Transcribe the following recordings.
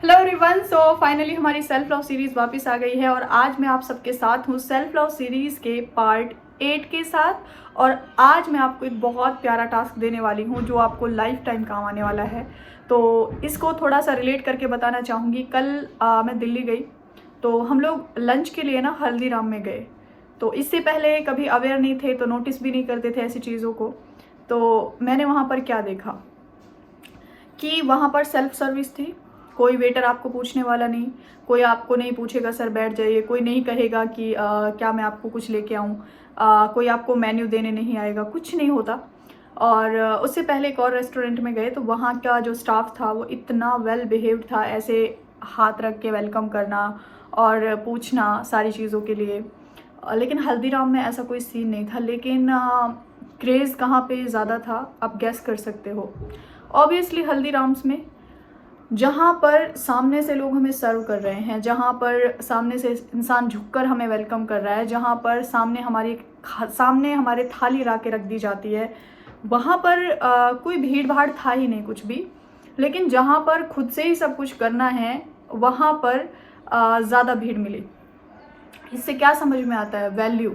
Hello everyone. So finally हमारी self love series वापस आ गई है और आज मैं आप सबके साथ हूँ सेल्फ लव सीरीज़ के पार्ट 8 के साथ। और आज मैं आपको एक बहुत प्यारा टास्क देने वाली हूँ जो आपको लाइफ टाइम काम आने वाला है। तो इसको थोड़ा सा रिलेट करके बताना चाहूँगी। कल मैं दिल्ली गई तो हम लोग लंच के लिए ना हल्दीराम में गए। तो इससे पहले कभी अवेयर नहीं थे तो नोटिस भी नहीं करते थे ऐसी चीज़ों को। तो मैंने वहाँ पर क्या देखा कि वहाँ पर सेल्फ सर्विस थी। कोई वेटर आपको पूछने वाला नहीं, कोई आपको नहीं पूछेगा सर बैठ जाइए, कोई नहीं कहेगा कि क्या मैं आपको कुछ लेके आऊँ, कोई आपको मेन्यू देने नहीं आएगा, कुछ नहीं होता। और उससे पहले एक और रेस्टोरेंट में गए तो वहाँ का जो स्टाफ था वो इतना वेल बिहेव्ड था, ऐसे हाथ रख के वेलकम करना और पूछना सारी चीज़ों के लिए। लेकिन हल्दीराम में ऐसा कोई सीन नहीं था। लेकिन क्रेज़ कहाँ पे ज़्यादा था आप गेस कर सकते हो। ऑब्वियसली हल्दीराम्स में, जहाँ पर सामने से लोग हमें सर्व कर रहे हैं, जहाँ पर सामने से इंसान झुककर हमें वेलकम कर रहा है, जहाँ पर सामने हमारे थाली ला के रख दी जाती है, वहाँ पर कोई भीड़ भाड़ था ही नहीं कुछ भी। लेकिन जहाँ पर खुद से ही सब कुछ करना है वहाँ पर ज़्यादा भीड़ मिली। इससे क्या समझ में आता है? वैल्यू।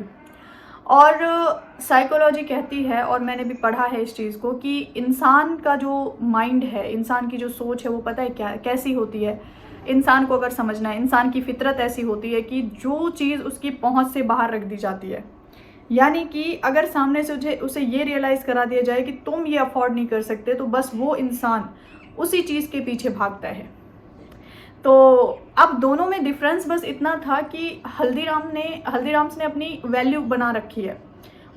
और साइकोलॉजी कहती है, और मैंने भी पढ़ा है इस चीज़ को, कि इंसान का जो माइंड है, इंसान की जो सोच है वो पता है क्या कैसी होती है। इंसान को अगर समझना है, इंसान की फितरत ऐसी होती है कि जो चीज़ उसकी पहुंच से बाहर रख दी जाती है, यानी कि अगर सामने से उसे ये रियलाइज़ करा दिया जाए कि तुम ये अफोर्ड नहीं कर सकते, तो बस वो इंसान उसी चीज़ के पीछे भागता है। तो अब दोनों में डिफरेंस बस इतना था कि हल्दीराम्स ने अपनी वैल्यू बना रखी है।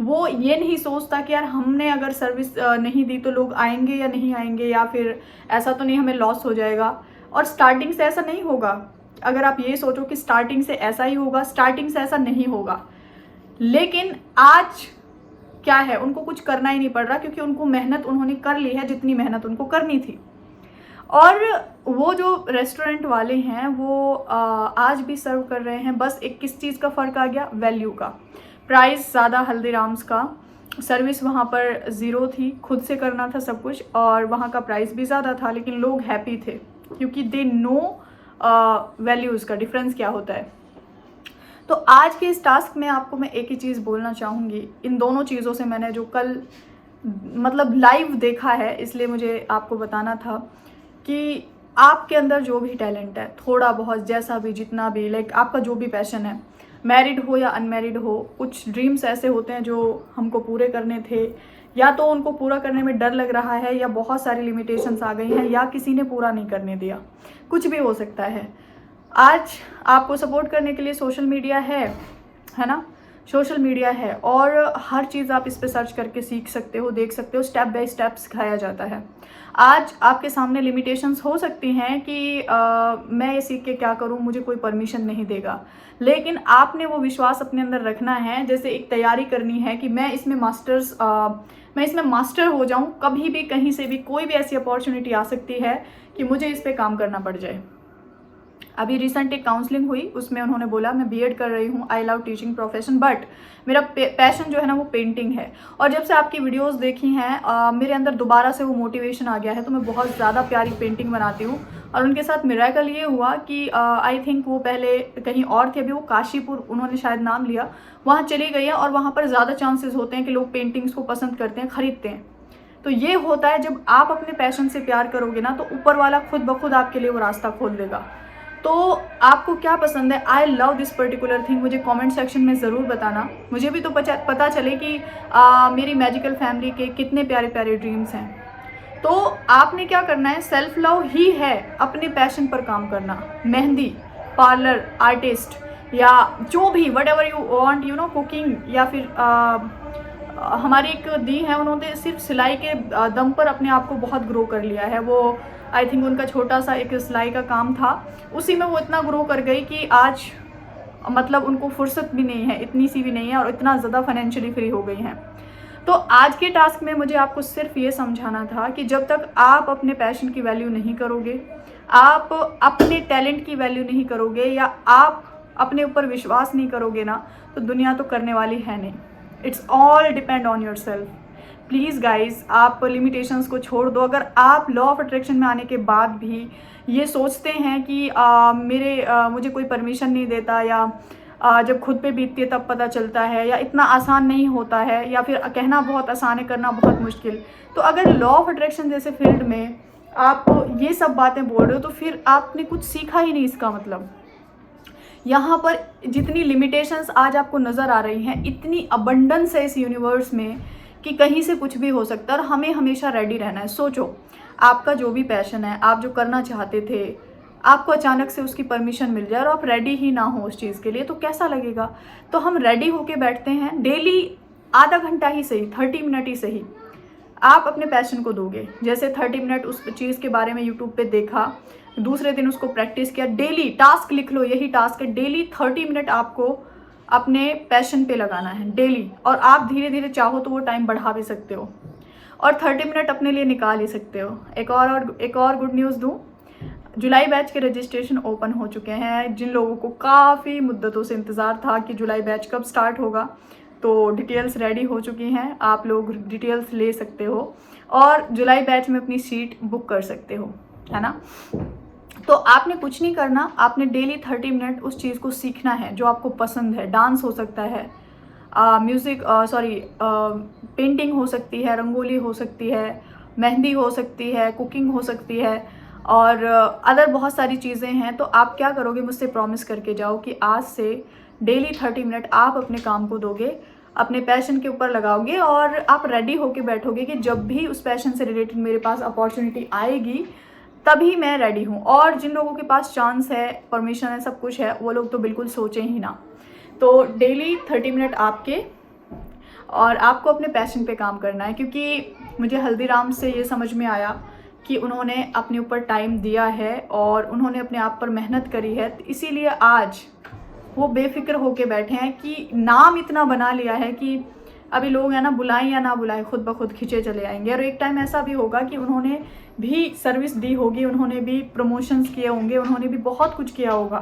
वो ये नहीं सोचता कि यार हमने अगर सर्विस नहीं दी तो लोग आएंगे या नहीं आएंगे, या फिर ऐसा तो नहीं हमें लॉस हो जाएगा। और स्टार्टिंग से ऐसा नहीं होगा। अगर आप ये सोचो कि स्टार्टिंग से ऐसा ही होगा, स्टार्टिंग से ऐसा नहीं होगा। लेकिन आज क्या है, उनको कुछ करना ही नहीं पड़ रहा, क्योंकि उनको मेहनत उन्होंने कर ली है जितनी मेहनत उनको करनी थी। और वो जो रेस्टोरेंट वाले हैं वो आज भी सर्व कर रहे हैं। बस एक किस चीज़ का फ़र्क आ गया? वैल्यू का। प्राइस ज़्यादा हल्दीराम्स का, सर्विस वहाँ पर ज़ीरो थी, खुद से करना था सब कुछ, और वहाँ का प्राइस भी ज़्यादा था, लेकिन लोग हैप्पी थे क्योंकि दे नो वैल्यूज़ का डिफरेंस क्या होता है। तो आज के इस टास्क में आपको मैं एक ही चीज़ बोलना चाहूँगी। इन दोनों चीज़ों से मैंने जो कल मतलब लाइव देखा है, इसलिए मुझे आपको बताना था कि आपके अंदर जो भी टैलेंट है, थोड़ा बहुत, जैसा भी, जितना भी, लाइक आपका जो भी पैशन है, मैरिड हो या अनमैरिड हो, कुछ ड्रीम्स ऐसे होते हैं जो हमको पूरे करने थे, या तो उनको पूरा करने में डर लग रहा है, या बहुत सारी लिमिटेशंस आ गई हैं, या किसी ने पूरा नहीं करने दिया, कुछ भी हो सकता है। आज आपको सपोर्ट करने के लिए सोशल मीडिया है ना, सोशल मीडिया है, और हर चीज़ आप इस पे सर्च करके सीख सकते हो, देख सकते हो, स्टेप बाय स्टेप सिखाया जाता है। आज आपके सामने लिमिटेशंस हो सकती हैं कि मैं ये सीख के क्या करूं, मुझे कोई परमिशन नहीं देगा, लेकिन आपने वो विश्वास अपने अंदर रखना है। जैसे एक तैयारी करनी है कि मैं इसमें मास्टर हो जाऊं, कभी भी कहीं से भी कोई भी ऐसी अपॉर्चुनिटी आ सकती है कि मुझे इस पर काम करना पड़ जाए। अभी रिसेंट एक काउंसलिंग हुई, उसमें उन्होंने बोला मैं बीएड कर रही हूँ, I love teaching profession, but मेरा पैशन जो है ना वो पेंटिंग है। और जब से आपकी वीडियोस देखी हैं मेरे अंदर दोबारा से वो मोटिवेशन आ गया है, तो मैं बहुत ज़्यादा प्यारी पेंटिंग बनाती हूँ। और उनके साथ मिरेकल ये हुआ कि आई थिंक वो पहले कहीं और थे, अभी वो काशीपुर उन्होंने शायद नाम लिया, वहाँ चली गई है। और वहाँ पर ज़्यादा चांसेस होते हैं कि लोग पेंटिंग्स को पसंद करते हैं, ख़रीदते हैं। तो ये होता है जब आप अपने पैशन से प्यार करोगे ना, तो ऊपर वाला खुद ब खुद आपके लिए वो रास्ता खोल देगा। तो आपको क्या पसंद है? I love this particular thing, मुझे कमेंट सेक्शन में ज़रूर बताना। मुझे भी तो पता चले कि मेरी मैजिकल फैमिली के कितने प्यारे प्यारे ड्रीम्स हैं। तो आपने क्या करना है, सेल्फ लव ही है अपने पैशन पर काम करना। मेहंदी, पार्लर, आर्टिस्ट, या जो भी what ever you want, you know, cooking, या फिर हमारी एक दी है, उन्होंने सिर्फ सिलाई के दम पर अपने आप को बहुत ग्रो कर लिया है। वो आई थिंक उनका छोटा सा एक सिलाई का काम था, उसी में वो इतना ग्रो कर गई कि आज मतलब उनको फुर्सत भी नहीं है, इतनी सी भी नहीं है, और इतना ज़्यादा फाइनेंशियली फ्री हो गई हैं। तो आज के टास्क में मुझे आपको सिर्फ ये समझाना था कि जब तक आप अपने पैशन की वैल्यू नहीं करोगे, आप अपने टैलेंट की वैल्यू नहीं करोगे, या आप अपने ऊपर विश्वास नहीं करोगे ना, तो दुनिया तो करने वाली है नहीं। It's all depend on your self. Please guys आप लिमिटेशंस को छोड़ दो। अगर आप लॉ ऑफ अट्रैक्शन में आने के बाद भी ये सोचते हैं कि मुझे कोई परमिशन नहीं देता, या जब खुद पे बीतती है तब पता चलता है, या इतना आसान नहीं होता है, या फिर कहना बहुत आसान है करना बहुत मुश्किल, तो अगर लॉ ऑफ अट्रैक्शन जैसे फील्ड में आप ये सब बातें बोल रहे हो तो फिर आपने कुछ सीखा ही नहीं। इसका मतलब यहाँ पर जितनी लिमिटेशंस आज आपको नज़र आ रही हैं, इतनी अबंडेंस है इस यूनिवर्स में कि कहीं से कुछ भी हो सकता है, और हमें हमेशा रेडी रहना है। सोचो, आपका जो भी पैशन है, आप जो करना चाहते थे, आपको अचानक से उसकी परमिशन मिल जाए और आप रेडी ही ना हो उस चीज़ के लिए, तो कैसा लगेगा। तो हम रेडी होके बैठते हैं, डेली आधा घंटा ही सही, 30 मिनट ही सही आप अपने पैशन को दोगे। जैसे 30 मिनट उस चीज़ के बारे में यूट्यूब पे देखा, दूसरे दिन उसको प्रैक्टिस किया, डेली टास्क लिख लो, यही टास्क है, डेली 30 मिनट आपको अपने पैशन पे लगाना है डेली। और आप धीरे धीरे चाहो तो वो टाइम बढ़ा भी सकते हो, और 30 मिनट अपने लिए निकाल ही सकते हो। एक और गुड न्यूज़ दूँ, जुलाई बैच के रजिस्ट्रेशन ओपन हो चुके हैं। जिन लोगों को काफ़ी मुद्दतों से इंतज़ार था कि जुलाई बैच कब स्टार्ट होगा, तो डिटेल्स रेडी हो चुकी हैं, आप लोग डिटेल्स ले सकते हो और जुलाई बैच में अपनी सीट बुक कर सकते हो, है ना। तो आपने कुछ नहीं करना, आपने डेली 30 मिनट उस चीज़ को सीखना है जो आपको पसंद है। डांस हो सकता है, पेंटिंग हो सकती है, रंगोली हो सकती है, मेहंदी हो सकती है, कुकिंग हो सकती है, और अदर बहुत सारी चीज़ें हैं। तो आप क्या करोगे, मुझसे प्रॉमिस करके जाओ कि आज से डेली 30 मिनट आप अपने काम को दोगे, अपने पैशन के ऊपर लगाओगे, और आप रेडी होके बैठोगे कि जब भी उस पैशन से रिलेटेड मेरे पास अपॉर्चुनिटी आएगी तभी मैं रेडी हूँ। और जिन लोगों के पास चांस है, परमिशन है, सब कुछ है, वो लोग तो बिल्कुल सोचें ही ना। तो डेली 30 मिनट आपके, और आपको अपने पैशन पे काम करना है। क्योंकि मुझे हल्दीराम से ये समझ में आया कि उन्होंने अपने ऊपर टाइम दिया है और उन्होंने अपने आप पर मेहनत करी है, तो इसीलिए आज वो बेफिक्र होके बैठे हैं कि नाम इतना बना लिया है कि अभी लोग हैं ना, बुलाएं या ना बुलाएं, खुद ब खुद खींचे चले आएंगे। और एक टाइम ऐसा भी होगा कि उन्होंने भी सर्विस दी होगी, उन्होंने भी प्रमोशंस किए होंगे, उन्होंने भी बहुत कुछ किया होगा,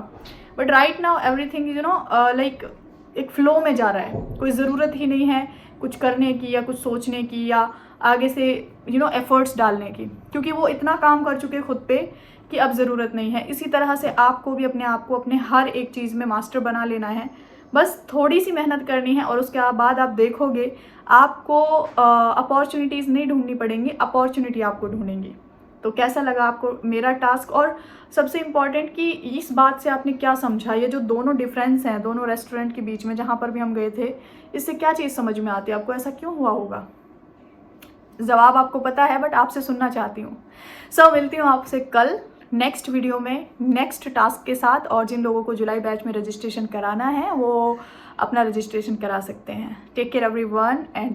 but right now everything is like एक फ्लो में जा रहा है। कोई ज़रूरत ही नहीं है कुछ करने की, या कुछ सोचने की, या आगे से एफर्ट्स डालने की, क्योंकि वो इतना काम कर चुके खुद पे कि अब ज़रूरत नहीं है। इसी तरह से आपको भी अपने आप को अपने हर एक चीज़ में मास्टर बना लेना है। बस थोड़ी सी मेहनत करनी है, और उसके बाद आप देखोगे आपको अपॉर्चुनिटीज़ नहीं ढूंढनी पड़ेंगी, अपॉर्चुनिटी आपको ढूंढेंगी। तो कैसा लगा आपको मेरा टास्क, और सबसे इम्पॉर्टेंट कि इस बात से आपने क्या समझा, ये जो दोनों डिफरेंस हैं दोनों रेस्टोरेंट के बीच में जहाँ पर भी हम गए थे, इससे क्या चीज़ समझ में आती है आपको, ऐसा क्यों हुआ होगा। जवाब आपको पता है, बट आपसे सुनना चाहती हूँ। सो मिलती हूँ आपसे कल नेक्स्ट वीडियो में नेक्स्ट टास्क के साथ। और जिन लोगों को जुलाई बैच में रजिस्ट्रेशन कराना है वो अपना रजिस्ट्रेशन करा सकते हैं। Take care everyone and